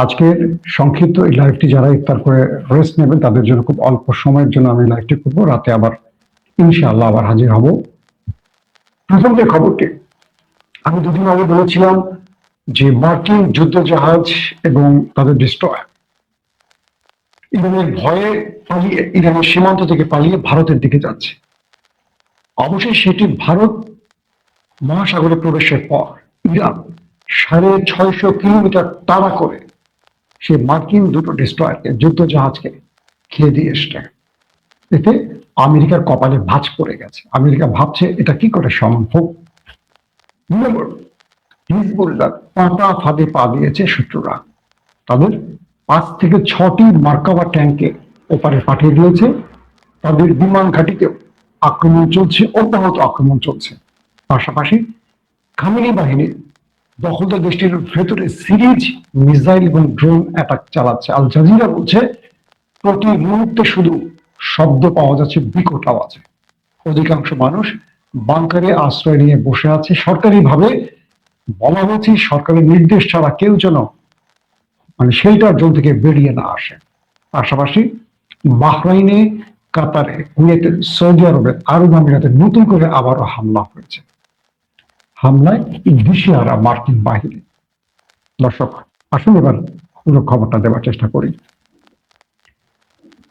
আজকের সংক্ষিপ্ত এই লাইভটি যারা ইফতার করে রেস্ট নেবেন তাদের জন্য খুব অল্প সময়ের জন্য আমি লাইভটি করবো। রাতে আবার ইনশাআল্লাহ আবার হাজির হব। প্রথম যে খবরটি আমি দুদিন আগে বলেছিলাম যে মার্কিন যুদ্ধ জাহাজ এবং তাদের ডিস্ট্রয়ার ইরানের ভয়ে পালিয়ে, ইরানের সীমান্ত থেকে পালিয়ে ভারতের দিকে যাচ্ছে। অবশ্যই সেটি ভারত মহাসাগরে প্রবেশের পর ইরান 650 কিলোমিটার তাড়া করে সে মার্কিন দুটো ডিস্ট্রয়ারকে, যুদ্ধ জাহাজকে খেয়ে দিয়ে এসছে। এতে আমেরিকার কপালে ভাঁজ পড়ে গেছে। আমেরিকা ভাবছে এটা কি করে সম্ভব। হিজবুল্লাহ পাতা ফাঁদে পা দিয়েছে শত্রুরা। তাদের 5 থেকে 6টি মার্কাভা ট্যাঙ্কে ওপারে পাঠিয়ে দিয়েছে। তাদের বিমান ঘাঁটিতেও আক্রমণ চলছে, অব্যাহত আক্রমণ চলছে। পাশাপাশি খামেনি বাহিনী দখলদার দেশটির ভেতরে সিরিজ মিসাইল এবং ড্রোন অ্যাটাক চালাচ্ছে। আল জাজিরা বলছে প্রতি মুহূর্তে শুধু শব্দ পাওয়া যাচ্ছে, বিকট আওয়াজে। অধিকাংশ মানুষ বাংকারে আশ্রয় নিয়ে বসে আছে। সরকারিভাবে বলা হয়েছে সরকারের নির্দেশ ছাড়া কেউ যেন শেল্টার জোন থেকে বেরিয়ে না আসে। পাশাপাশি বাহরাইনে, কাতারে, কুয়েতে, সৌদি আরবে, আরব আমিরাতে নতুন করে আবারও হামলা হয়েছে। হামলায় দিশেহারা মার্কিন বাহিনী। দর্শক আসুন এবার পুরো খবরটা দেওয়ার চেষ্টা করি।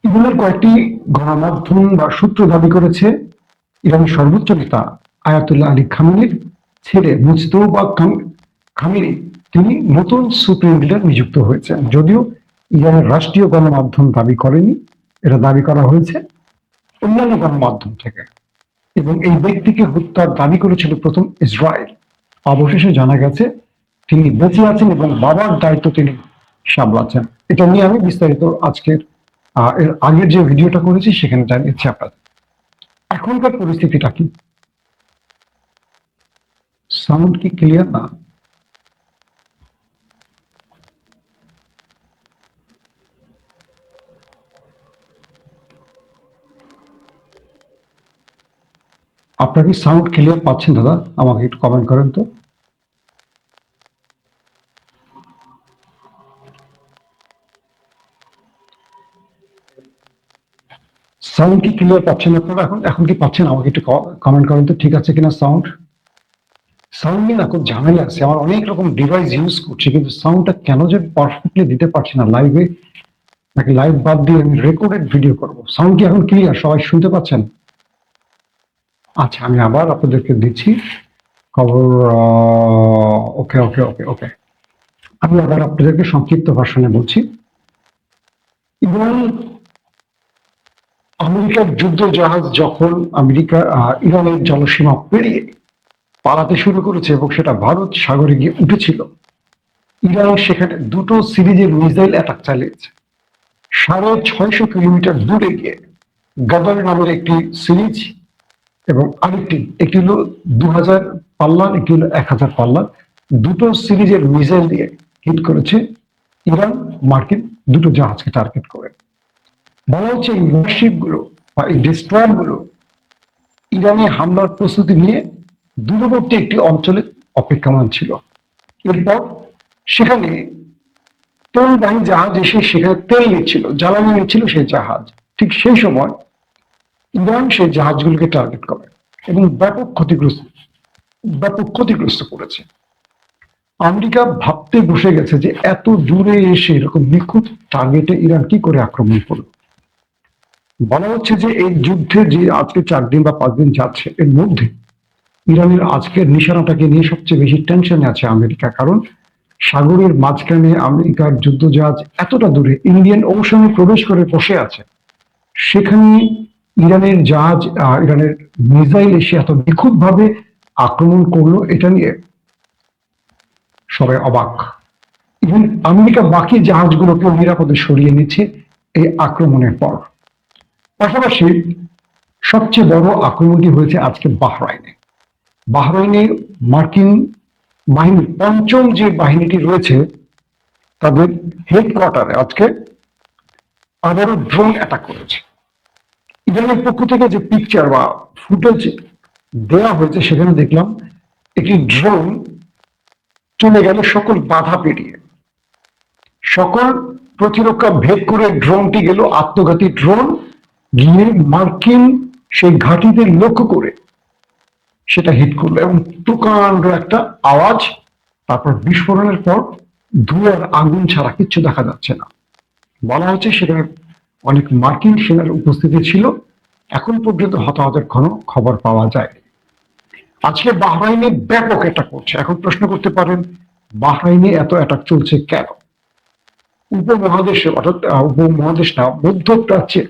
ইরানের কয়েকটি গণমাধ্যম বা সূত্র দাবি করেছে ইরানের সর্বোচ্চ নেতা আয়াতুল্লাহ আলী খামেনির ছেলে মুজতবা খামেনি তিনি নতুন সুপ্রিম লিডার নিযুক্ত হয়েছেন। যদিও ইরানের রাষ্ট্রীয় গণমাধ্যম দাবি করেনি, এটা দাবি করা হয়েছে অন্যান্য গণমাধ্যম থেকে। এবং এই ব্যক্তিকে হত্যার দাবি করেছিল প্রথম ইসরায়েল। অবশেষে জানা গেছে তিনি বেঁচে আছেন এবং বাবার দায়িত্ব তিনি সামলাচ্ছেন। এটা নিয়ে আমি বিস্তারিত আজকের এর আগের যে ভিডিওটা করেছি সেখানে জানিয়েছি আপনাদের। এখনকার পরিস্থিতিটা কি? সাউন্ড কি ক্লিয়ার না? আপনার কি সাউন্ড ক্লিয়ার পাচ্ছেন দাদা? আমাকে একটু কমেন্ট করেন তো। সাউন্ড কি ক্লিয়ার পাচ্ছেন আপনারা? এখন কি পাচ্ছেন? আমাকে একটু কমেন্ট করেন তো ঠিক আছে কিনা সাউন্ড। সাউন্ড নিয়ে না খুব ঝামেলা আছে। আমার অনেক রকম ডিভাইস ইউজ করছি কিন্তু সাউন্ডটা কেন যে পারফেক্টলি দিতে পারছি না লাইভে, নাকি লাইভ বাদ দিয়ে আমি রেকর্ডেড ভিডিও করবো। সাউন্ড কি এখন ক্লিয়ার? সবাই শুনতে পাচ্ছেন? আচ্ছা, আমি আবার আপনাদেরকে দিচ্ছি খবর। ওকে ওকে ওকে ওকে আমি আবার আপনাদেরকে সংক্ষিপ্ত ভাষণে বলছি। আমেরিকার যুদ্ধ জাহাজ যখন ইরানের জলসীমা পেরিয়ে পালাতে শুরু করেছে এবং সেটা ভারত সাগরে গিয়ে উঠেছিল, ইরান সেখানে দুটো সিরিজের মিসাইল অ্যাটাক চালিয়েছে। 650 কিলোমিটার দূরে গিয়ে গাদার নামের একটি সিরিজ এবং একটি হলো 2000 পাল্লার, একটি হলো 1000 পাল্লার, দুটো সিরিজের মিসাইল দিয়ে হিট করেছে ইরান মার্কিন দুটো জাহাজকে টার্গেট করে। বলা হচ্ছে এই ওয়ারশিপ গুলো বা এই ডিস্ট্রয়ার গুলো ইরানে হামলার প্রস্তুতি নিয়ে দূরবর্তী একটি অঞ্চলে অপেক্ষমান ছিল। এরপর সেখানে তেলবাহী জাহাজ এসে সেখানে তেল নিচ্ছিল, জ্বালানি নিচ্ছিল সেই জাহাজ। ঠিক সেই সময় ইরান সেই জাহাজগুলোকে টার্গেট করে এবং ব্যাপক ক্ষতিগ্রস্ত করেছে। আমেরিকা ভাবতে বসে গেছে যে এত দূরে এসে এরকম নিখুঁত টার্গেটে ইরান কি করে আক্রমণ করবে। বলা হচ্ছে যে এই যুদ্ধে যে আজকে 4 দিন বা 5 দিন যাচ্ছে, এর মধ্যে ইরানের আজকের নিশানাটাকে নিয়ে সবচেয়ে বেশি টেনশনে আছে আমেরিকা। কারণ সাগরের মাঝখানে আমেরিকার যুদ্ধ জাহাজ এতটা দূরে ইন্ডিয়ান ওশনে প্রবেশ করে বসে আছে, সেখানে ইরানের জাহাজ, ইরানের মিসাইল এসে এত নিখুঁত ভাবে আক্রমণ করলো, এটা নিয়ে সবাই অবাক। ইভেন আমেরিকা বাকি জাহাজগুলোকেও নিরাপদে সরিয়ে নিচ্ছে এই আক্রমণের পর। পাশাপাশি সবচেয়ে বড় আক্রমণটি হয়েছে আজকে বাহরাইনে মার্কিন বাহিনী, পঞ্চম যে বাহিনীটি রয়েছে তাদের হেডকোয়ার্টারে আজকে আবারও ড্রোন অ্যাটাক করেছে। ইরানের পক্ষ থেকে যে পিকচার বা ফুটেজ দেওয়া হয়েছে সেখানে দেখলাম একটি ড্রোন চলে গেল সকল বাধা পেরিয়ে। সকল প্রতিরক্ষা ভেদ করে ড্রোনটি গেল, আত্মঘাতী ড্রোন গিয়ে মার্কিন সেই ঘাঁটিতে লক্ষ্য করে সেটা হিট করলো এবং প্রকাণ্ড একটা আওয়াজ, তারপর বিস্ফোরণের পর ধোঁয়ার আগুন ছাড়া কিচ্ছু দেখা যাচ্ছে না। বলা হচ্ছে সেখানে অনেক মার্কিন সেনার উপস্থিতি ছিল। এখন পর্যন্ত হতাহতের কোনো খবর পাওয়া যায়। আজকে বাহরাইনে ব্যাপক অ্যাটাক করছে। এখন প্রশ্ন করতে পারেন বাহরাইনে এত অ্যাটাক চলছে কেন? উপমহাদেশে, অর্থাৎ উপমহাদেশ না, মধ্যপ্রাচ্যে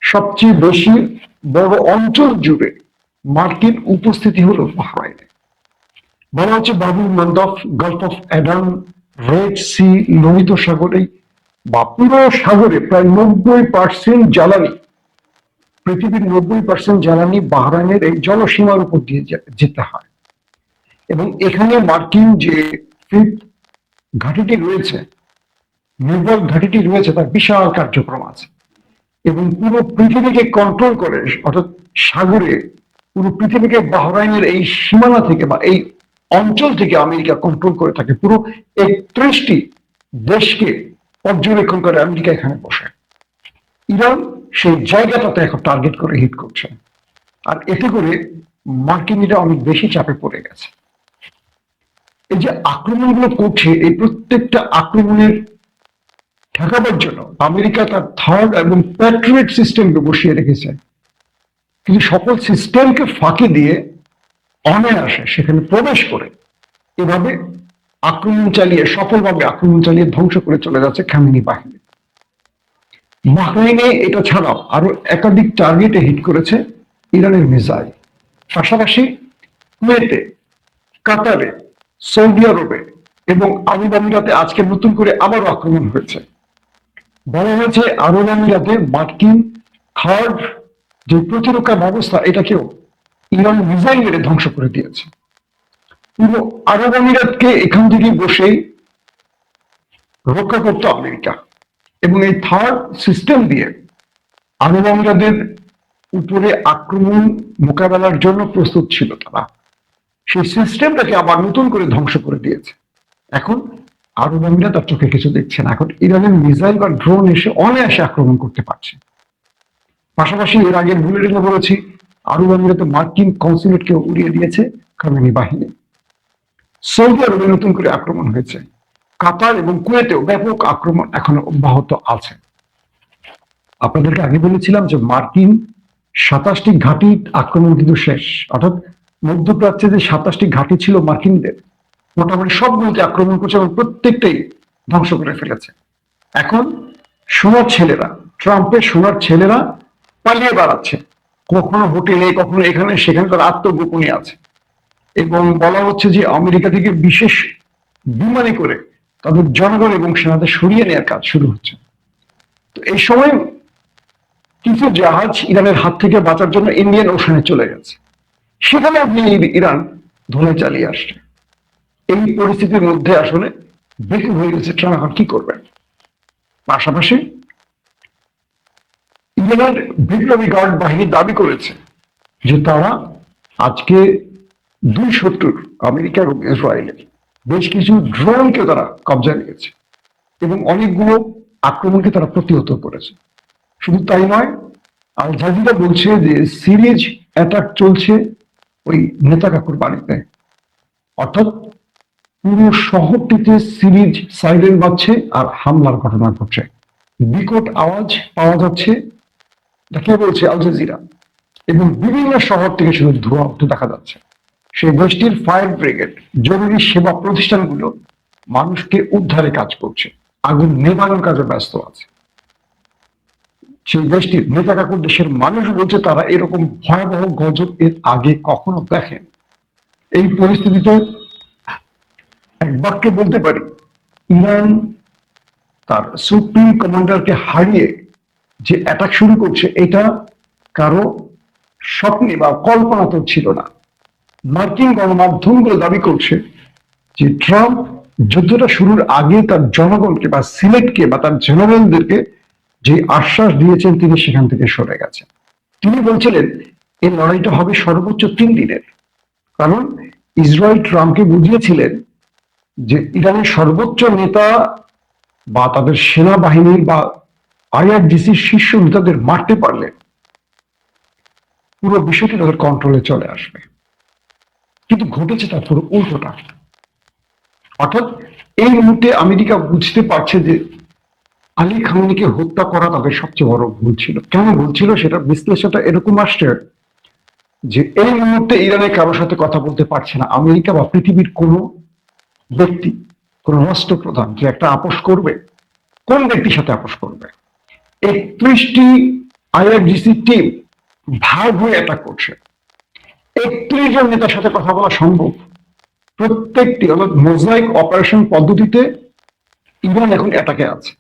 সবচেয়ে বেশি বড় অঞ্চল জুড়ে মার্কিন উপস্থিতি হলো বাহরাইনে। বলা হচ্ছে Bab el Mandeb, Gulf of Aden, Red Sea, লোহিত সাগরে বা পুরো সাগরে প্রায় 90% জ্বালানি, পৃথিবীর 90% জ্বালানি বাহরাইনের এই জলসীমার উপর দিয়ে যেতে হয়। এবং এখানে মার্কিন যে ফিফথ ঘাঁটিটি রয়েছে, নেভাল ঘাঁটিটি রয়েছে, তার বিশাল কার্যক্রম আছে এবং পুরো পৃথিবীকে কন্ট্রোল করে, অর্থাৎ সাগরে পুরো পৃথিবীকে বাহরাইনের এই সীমানা থেকে বা এই অঞ্চল থেকে আমেরিকা কন্ট্রোল করে থাকে। পুরো 31টি দেশকে পর্যবেক্ষণ করে আমেরিকা এখানে বসে। ইরান সেই জায়গাটাতে এখন টার্গেট করে হিট করছে, আর এতে করে মার্কিনিরা অনেক বেশি চাপে পড়ে গেছে। এই যে আক্রমণগুলো করছে, এই প্রত্যেকটা আক্রমণের ঠেকাবার জন্য আমেরিকা তার থার্ড এবং প্যাট্রিয়ট সিস্টেমকে বসিয়ে রেখেছে, কিন্তু সকল সিস্টেমকে ফাঁকি দিয়ে অনায়াসে সেখানে প্রবেশ করে এভাবে আক্রমণ চালিয়ে, সফলভাবে আক্রমণ চালিয়ে ধ্বংস করে চলে যাচ্ছে খামেনি বাহিনী। বাহরাইনে এটা ছাড়াও আরো একাধিক টার্গেটে হিট করেছে ইরানের মিসাইল। পাশাপাশি কুয়েতে, কাতারে, সৌদি আরবে এবং আরব আমিরাতে আজকে নতুন করে আবারও আক্রমণ হয়েছে। বলা হয়েছে আরব আমিরাতে মার্কিন থার্ড যে প্রতিরক্ষা ব্যবস্থা, এটাকেও ইরান মিসাইল মেরে ধ্বংস করে দিয়েছে। পুরো আরব আমিরাতকে এখান থেকে বসেই রক্ষা করতো আমেরিকা, এবং এই থার্ড সিস্টেম দিয়ে আরব আমিরাতের উপরে আক্রমণ মোকাবেলার জন্য প্রস্তুত ছিল তারা। সেই সিস্টেমটাকে আবার নতুন করে ধ্বংস করে দিয়েছে। এখন আরব আমিরাত তার চোখে কিছু দেখছে না, এখন ইরানের মিসাইল বা ড্রোন এসে অনায়াসে আক্রমণ করতে পারছে। পাশাপাশি এর আগের বুলেটিনে বলেছি আরব আমিরাতে মার্কিন কনসুলেটকে উড়িয়ে দিয়েছে খামেনি বাহিনী। সৌদি আরবে নতুন করে আক্রমণ হয়েছে। কাতার এবং কুয়েতেও ব্যাপক আক্রমণ এখনো অব্যাহত আছে। আপনাদেরকে আগে বলেছিলাম যে মার্কিন 27টি ঘাঁটি আক্রমণ কিন্তু শেষ, অর্থাৎ মধ্যপ্রাচ্যে যে 27টি ঘাঁটি ছিল মার্কিনদের, মোটামুটি সবগুলোতে আক্রমণ করছে এবং প্রত্যেকটাই ধ্বংস করে ফেলেছে। এখন সোনার ছেলেরা, ট্রাম্পের সোনার ছেলেরা পালিয়ে বেড়াচ্ছে, কখনো হোটেলে, কখনো এখানে সেখানে, তার আত্মগোপনে আছে। এবং বলা হচ্ছে যে আমেরিকা থেকে বিশেষ বিমানে করে তাদের জনগণ এবং সেনাদের সরিয়ে নেওয়ার কাজ শুরু হচ্ছে। তো এই সময় কিছু জাহাজ ইরানের হাত থেকে বাঁচার জন্য ইন্ডিয়ান ওশানে চলে গেছে, সেখানে আপনি ইরান ধোলাই চালিয়ে আসছে। এই পরিস্থিতির মধ্যে আসলে বেশি হয়ে গেছে ট্রাম্প এখন কি করবেন। পাশাপাশি ইরানের বিপ্লবী গার্ড বাহিনী দাবি করেছে যে তারা আজকে 2 শত্রুর, আমেরিকা এবং ইসরায়েলের বেশ কিছু ড্রোনকে তারা কবজায় নিয়েছে এবং অনেকগুলো আক্রমণকে তারা প্রতিহত করেছে। শুধু তাই নয়, আল জাজিরা বলছে যে সিরিজ অ্যাটাক চলছে ওই নেতা কাকুর বাড়িতে, অর্থাৎ পুরো শহরটিতে সিরিজ সাইরেন বাজছে আর হামলার ঘটনা ঘটছে। বিকট আওয়াজ পাওয়া যাচ্ছে, কে বলছে আল জাজিরা, এবং বিভিন্ন শহর থেকে শুধু ধোঁয়া উঠতে দেখা যাচ্ছে। সেই দেশটির ফায়ার ব্রিগেড, জরুরি সেবা প্রতিষ্ঠানগুলো মানুষকে উদ্ধারে কাজ করছে, আগুন নেভানোর কাজে ব্যস্ত আছে। সেই দেশটির নেতা কাকুর দেশের মানুষ বলছে তারা এরকম ভয়াবহ গজব এর আগে কখনো দেখেন। এই পরিস্থিতিতে এক বাক্যে বলতে পারি, ইরান তার সুপ্রিম কমান্ডারকে হারিয়ে যে অ্যাটাক শুরু করছে, এটা কারো স্বপ্নে বা কল্পনা তো ছিল না। মার্কিন গণমাধ্যমগুলো দাবি করছে যে ট্রাম্প যুদ্ধটা শুরুর আগে তার জনগণকে বা সিলেটকে বা তার জেনারেলদেরকে যে আশ্বাস দিয়েছেন তিনি সেখান থেকে সরে গেছেন। তিনি বলছিলেন এই লড়াইটা হবে সর্বোচ্চ 3 দিনের, কারণ ইসরায়েল ট্রাম্পকে বুঝিয়েছিলেন যে ইরানের সর্বোচ্চ নেতা বা তাদের সেনাবাহিনীর বা আইআরজিসির শীর্ষ নেতাদের মারতে পারলে পুরো বিষয়টি তাদের কন্ট্রোলে চলে আসবে। কিন্তু ঘটেছে তার পুরো উল্টোটা। অর্থাৎ এই মুহূর্তে আমেরিকা বুঝতে পারছে যে আলী খামেনিকে হত্যা করা তাদের সবচেয়ে বড় ভুল ছিল। কেন ভুল ছিল সেটা বিশ্লেষণটা এরকম আসছে যে এই মুহূর্তে ইরানের কারোর সাথে কথা বলতে পারছে না আমেরিকা বা পৃথিবীর কোনো ব্যক্তি, কোন রাষ্ট্রপ্রধান যে একটা আপোষ করবে, কোন ব্যক্তির সাথে আপোষ করবে? 31টি আইআরজিসি টিম ভাগ হয়ে অ্যাটাক করছে। 31 জন নেতার সাথে কথা বলা সম্ভব? প্রত্যেকটি অর্থাৎ মোজাইক অপারেশন পদ্ধতিতে ইরান এখন অ্যাটাকে আছে।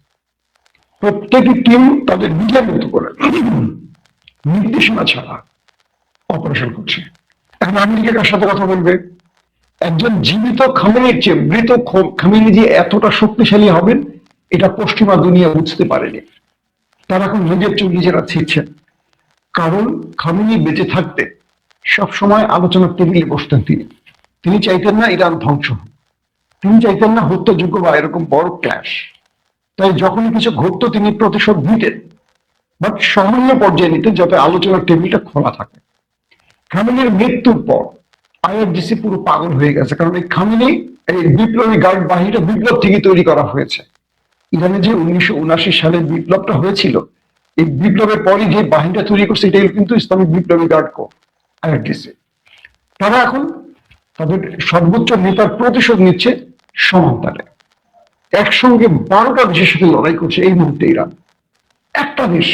প্রত্যেকটি টিম তাদের নিজের মতো করে নির্দেশনা ছাড়া অপারেশন করছে। এখন আমেরিকা কার সাথে কথা বলবে? একজন জীবিত খামেনির চেয়ে মৃত খামেনি যে এতটা শক্তিশালী হবেন এটা পশ্চিমা দুনিয়া বুঝতে পারেনি। তারা এখন নিজের চোখ নিজেরা ছিঁড়ছেন। কারণ খামেনি বেঁচে থাকতে সব সময় আলোচনার টেবিলে বসতেন তিনি। তিনি চাইতেন না ইরান ধ্বংস হোক, তিনি চাইতেন না হত্যাযোগ্য বা এরকম বড় ক্ল্যাশ। তাই যখনই কিছু ঘটতো তিনি প্রতিশোধ নিতেন, বাট সামান্য পর্যায়ে নিতেন যাতে আলোচনার টেবিলটা খোলা থাকে। খামেনির মৃত্যুর পর আইআরজিসি পুরো পাগল হয়ে গেছে, কারণ এই খামেনি এই বিপ্লবী গার্ড বাহিনীটা বিপ্লব থেকে তৈরি করা হয়েছে। ইরানে যে 1979 সালে বিপ্লবটা হয়েছিল, এই বিপ্লবের পরই যে বাহিনীটা তৈরি করছে এটাই কিন্তু ইসলামিক বিপ্লবী গার্ড কো আইআরজিসি। তারা এখন তাদের সর্বোচ্চ নেতার প্রতিশোধ নিচ্ছে সমান্তালে। একসঙ্গে 12টা দেশের সাথে লড়াই করছে এই মুহূর্তে ইরান। একটা দেশ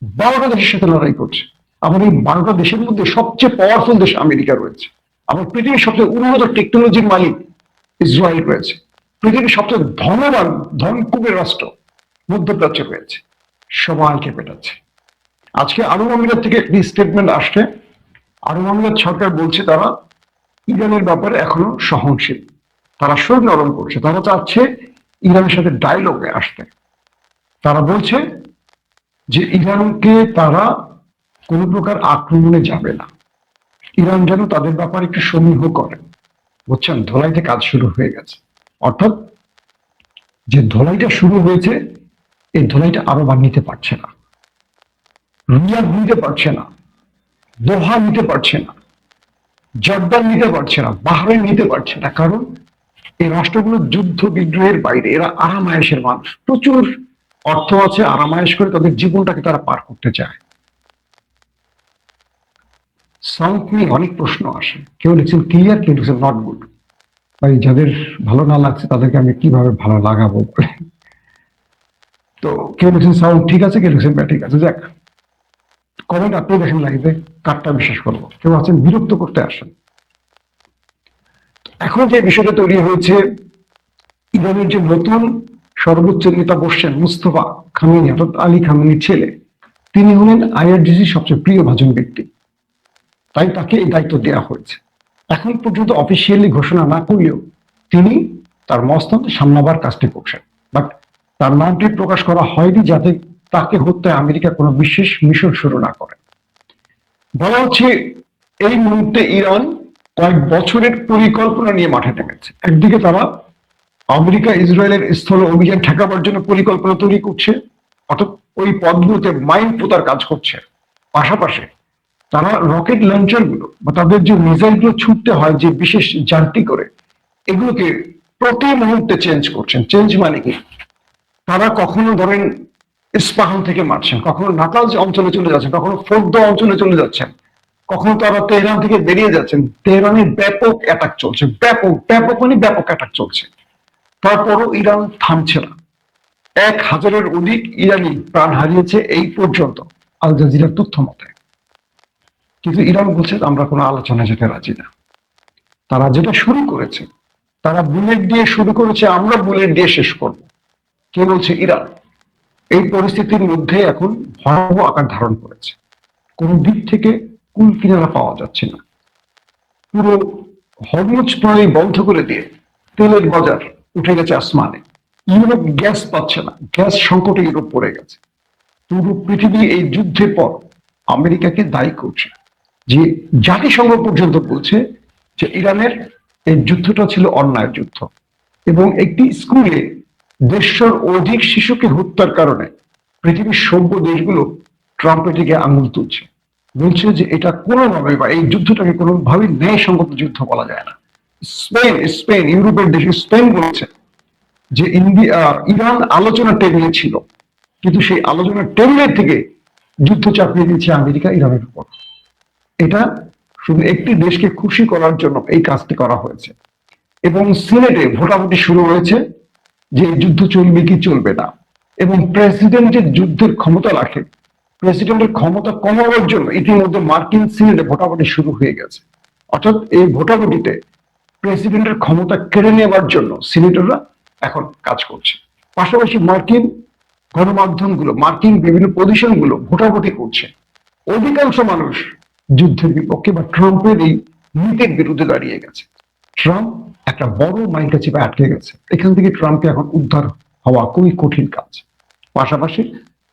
12টা দেশের সাথে লড়াই করছে। আবার এই 12টা দেশের মধ্যে সবচেয়ে পাওয়ারফুল দেশ আমেরিকা রয়েছে। আবার পৃথিবীর সবচেয়ে উন্নত টেকনোলজির মালিক ইসরায়েল রয়েছে। পৃথিবীর সবচেয়ে ধনবান ধনকুবের রাষ্ট্র মধ্যপ্রাচ্যে রয়েছে। সবাইকে পেটাচ্ছে। আজকে আরব আমিরাত থেকে একটি স্টেটমেন্ট আসছে। আরব আমিরাত সরকার বলছে তারা ইরানের ব্যাপারে এখনো সহনশীল, তারা সুর নরম করছে, তারা চাচ্ছে ইরানের সাথে ডায়লগে আসতে। তারা বলছে যে ইরানকে তারা কোনো প্রকার আক্রমণে যাবে না, ইরান যেন তাদের ব্যাপারে একটু সমীহ করে। বুঝছেন, ধোলাইতে কাজ শুরু হয়ে গেছে। অর্থাৎ যে ধোলাইটা শুরু হয়েছে এই ধোলাইটা আরো আর নিতে পারছে না, রিয়াদ নিতে পারছে না, দোহা নিতে পারছে না, জর্দান নিতে পারছে না, বাহরাইন নিতে পারছে না। কারণ এই রাষ্ট্রগুলো যুদ্ধ বিগ্রহের বাইরে, এরা আরামায়েশের মানুষ, প্রচুর অর্থ আছে, আরামায়েশ করে তাদের জীবনটাকে তারা পার করতে চায়। সাউন্ড নিয়ে অনেক প্রশ্ন আসে, কেউ লিখছেন ক্লিয়ার, কেউ লিখছেন নট গুড। ভাই যাদের ভালো না লাগছে তাদেরকে আমি কিভাবে ভালো লাগাবো বলে। তো কেউ লিখছেন সাউন্ড ঠিক আছে, কেউ লিখছেন ঠিক আছে। যাক, কমেন্ট আপনি দেখেন লাইভে, কারটা বিশ্বাস করবো। কেউ আছেন বিরক্ত করতে আসেন। এখন যে বিষয়টা তৈরি হয়েছে, ইরানের যে নতুন সর্বোচ্চ নেতা বসছেন মুস্তফা খামেনি, অর্থাৎ আলী খামেনির ছেলে, তিনি হলেন আইআরজিসির সবচেয়ে প্রিয় ভাজন ব্যক্তি, তাই তাকে এই দায়িত্ব দেওয়া হয়েছে। এখন পর্যন্ত অফিসিয়ালি ঘোষণা না করলেও তিনি তার মস্তানকে সামলাবার কাজটি করছেন, বাট তার নামটি প্রকাশ করা হয়নি যাতে তাকে হত্যায় আমেরিকা কোনো বিশেষ মিশন শুরু না করে। বলা হচ্ছে এই মুহূর্তে ইরান কয়েক বছরের পরিকল্পনা নিয়ে মাঠে নেমেছে। একদিকে তারা আমেরিকা ইসরায়েলের স্থল অভিযান ঠেকাবার জন্য পরিকল্পনা তৈরি করছে, অর্থাৎ ওই পথগুলোতে মাইন পোতার কাজ করছে। পাশাপাশি তারা রকেট লঞ্চার গুলো বা তাদের যে মিসাইল গুলো ছুটতে হয় যে বিশেষ যান্ত্রিক করে, এগুলোকে প্রতি মুহূর্তে চেঞ্জ করছেন। চেঞ্জ মানে কি, তারা কখনো ধরেন ইস্পাহান থেকে মারছেন, কখনো নাতাজ অঞ্চলে চলে যাচ্ছেন, কখনো ফোর্দো অঞ্চলে চলে যাচ্ছেন, কখনো তারা তেহরান থেকে বেরিয়ে যাচ্ছেন। তেহরানে ব্যাপক অ্যাটাক চলছে, ব্যাপক ব্যাপক মানে ব্যাপক অ্যাটাক চলছে। তারপরও ইরান থামছে না। 1000-এর অধিক ইরানি প্রাণ হারিয়েছে এই পর্যন্ত আল জাজিরার তথ্য মতে। কিন্তু ইরান বলছে আমরা কোনো আলোচনায় যেতে রাজি না। তারা যেটা শুরু করেছে, তারা বুলেট দিয়ে শুরু করেছে, আমরা বুলেট দিয়ে শেষ করব। কে বলছে? ইরান। এই পরিস্থিতির মধ্যে এখন ভয়াবহ আকার ধারণ করেছে। কোন দিক থেকে কুল কিনারা পাওয়া যাচ্ছে না। পুরো হরমুজ প্রণালী বন্ধ করে দিয়ে তেলের বাজার উঠে গেছে আসমানে। ইউরোপ গ্যাস পাচ্ছে না, গ্যাস সংকটে ইউরোপ পড়ে গেছে। পুরো পৃথিবী এই যুদ্ধের পর আমেরিকাকে দায়ী করছে, যে জাতিসংঘ পর্যন্ত বলছে যে ইরানের এই যুদ্ধটা ছিল অন্যায় যুদ্ধ। এবং একটি স্কুলে দেড়শোর অধিক শিশুকে হত্যার কারণে পৃথিবীর সভ্য দেশগুলো ট্রাম্পের দিকে আঙুল তুলছে, বলছে যে এটা কোনোভাবে বা এই যুদ্ধটাকে কোনোভাবেই ন্যায়সঙ্গত যুদ্ধ বলা যায় না। স্পেন ইউরোপের দেশ স্পেন বলছে যে ইরান আলোচনা টেবিলে ছিল, কিন্তু সেই আলোচনার টেবিলের থেকে যুদ্ধ চাপিয়ে দিয়েছে আমেরিকা ইরানের উপর। এটা শুধু একটি দেশকে খুশি করার জন্য এই কাজটি করা হয়েছে, এবং সিনেটে ভোটাভুটি শুরু হয়েছে যে যুদ্ধ চলবে কি চলবে না, এবং প্রেসিডেন্টের যুদ্ধের ক্ষমতা রাখে, প্রেসিডেন্টের ক্ষমতা কমানোর জন্য ইতিমধ্যে মার্কিন সিনেটে ভোটাভুটি শুরু হয়ে গেছে। অর্থাৎ এই ভোটাভুটিতে প্রেসিডেন্টের ক্ষমতা কেড়ে নেওয়ার জন্য সিনেটররা এখন কাজ করছে। পাশাপাশি মার্কিন গণমাধ্যমগুলো, মার্কিন বিভিন্ন পজিশনগুলো ভোটাভুটি করছে। অধিকাংশ মানুষ যুদ্ধের বিপক্ষে বা ট্রাম্পের এই নীতির বিরুদ্ধে দাঁড়িয়ে গেছে। ট্রাম্প একটা বড় মাইলটা চেপে আটকে গেছে, এখান থেকে ট্রাম্পকে এখন উদ্ধার হওয়া খুবই কঠিন কাজ। পাশাপাশি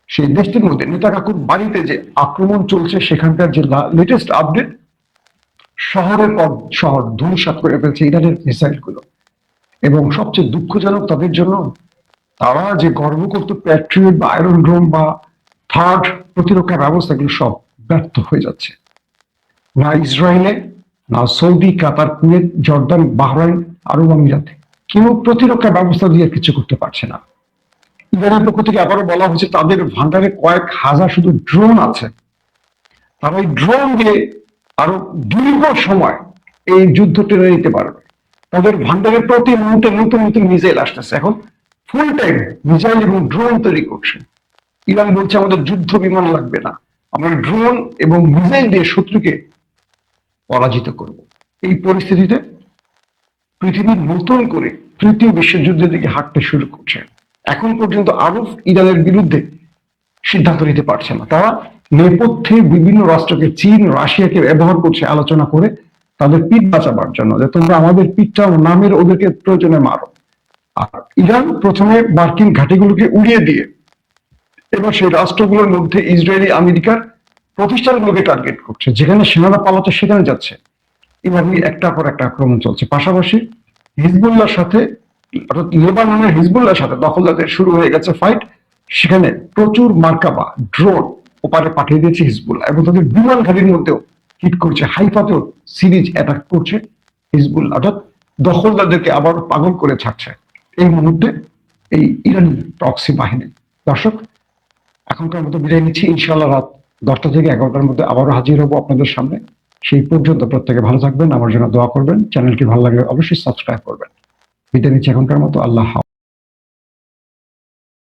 সেই দেশটির মধ্যে নেতা কাকুর বাড়িতে যে আক্রমণ চলছে, সেখানকার যে লেটেস্ট আপডেট, শহরের পর শহর ধূলিসাৎ করে ফেলছে ইরানের মিসাইল গুলো, এবং সবচেয়ে দুঃখজনক তাদের জন্য, তারা যে গর্ব করতো প্যাট্রিয়ট বা আয়রন ড্রোম বা থার্ড প্রতিরক্ষা ব্যবস্থাগুলো সব ব্যর্থ হয়ে যাচ্ছে। না ইসরায়েলে, না সৌদি, কাতার, কুয়েত, জর্দান, বাহরাইন, আরব আমিরাতে কেউ প্রতিরক্ষা ব্যবস্থা দিয়ে কিছু করতে পারছে না। ইরানের পক্ষ থেকে আবারও বলা হয়েছে তাদের ভান্ডারে কয়েক হাজার শুধু ড্রোন আছে, তারা এই ড্রোন দিয়ে আরো দীর্ঘ সময় এই যুদ্ধ টেনে নিতে পারবে। তাদের ভান্ডারে প্রতি মুহূর্তে নতুন নতুন মিসাইল আসতেছে, এখন ফুল টাইম মিসাইল এবং ড্রোন তৈরি করছে। ইরান বলছে আমাদের যুদ্ধ বিমান লাগবে না, আমরা ড্রোন এবং মিসাইল দিয়ে শত্রুকে পরাজিত করব। এই পরিস্থিতিতে পৃথিবীর নতুন করে তৃতীয় বিশ্বযুদ্ধের দিকে হাঁটতে শুরু করছে। এখন পর্যন্ত আরব ইরানের বিরুদ্ধে সিদ্ধান্ত নিতে পারছে না। তারা নেপথ্যে বিভিন্ন রাষ্ট্রকে, চীন, রাশিয়াকে ব্যবহার করছে আলোচনা করে তাদের পিঠ বাঁচাবার জন্য, যে তোমরা আমাদের পিঠটা নামের ওদেরকে প্রয়োজনে মারো। আর ইরান প্রথমে মার্কিন ঘাঁটিগুলোকে উড়িয়ে দিয়ে এবার সেই রাষ্ট্রগুলোর মধ্যে ইসরায়েলি, আমেরিকার প্রতিষ্ঠানগুলোকে টার্গেট করছে, যেখানে সেনারা পালাচ্ছে সেখানে যাচ্ছে। এভাবে একটা পর একটা আক্রমণ চলছে। পাশাপাশি হিজবুল্লাহর সাথে, অর্থাৎ লেবাননের হিজবুল্লাহর সাথে দখলদারদের শুরু হয়ে গেছে ফাইট। সেখানে প্রচুর মার্কাবা ড্রোন ওপারে পাঠিয়ে দিয়েছে হিজবুল্লাহ, এবং তাদের বিমান ঘাটির মধ্যেও হিট করছে। হাইফাতেও সিরিজ অ্যাটাক করছে হিজবুল্লাহ, অর্থাৎ দখলদারদেরকে আবার পাগল করে ছাড়ছে এই মুহূর্তে এই ইরানি প্রক্সি বাহিনী। দর্শক, এখনকার মতো বিদায় নিচ্ছি। ইনশাআল্লাহ রাত 10টা থেকে 11টার মধ্যে আবারও হাজির হবো আপনাদের সামনে। সেই পর্যন্ত প্রত্যেকে ভালো থাকবেন, আমার জন্য দোয়া করবেন, চ্যানেলটি ভালো লাগলে অবশ্যই সাবস্ক্রাইব করবেন। বিদায় নিচ্ছি এখনকার মতো। আল্লাহ।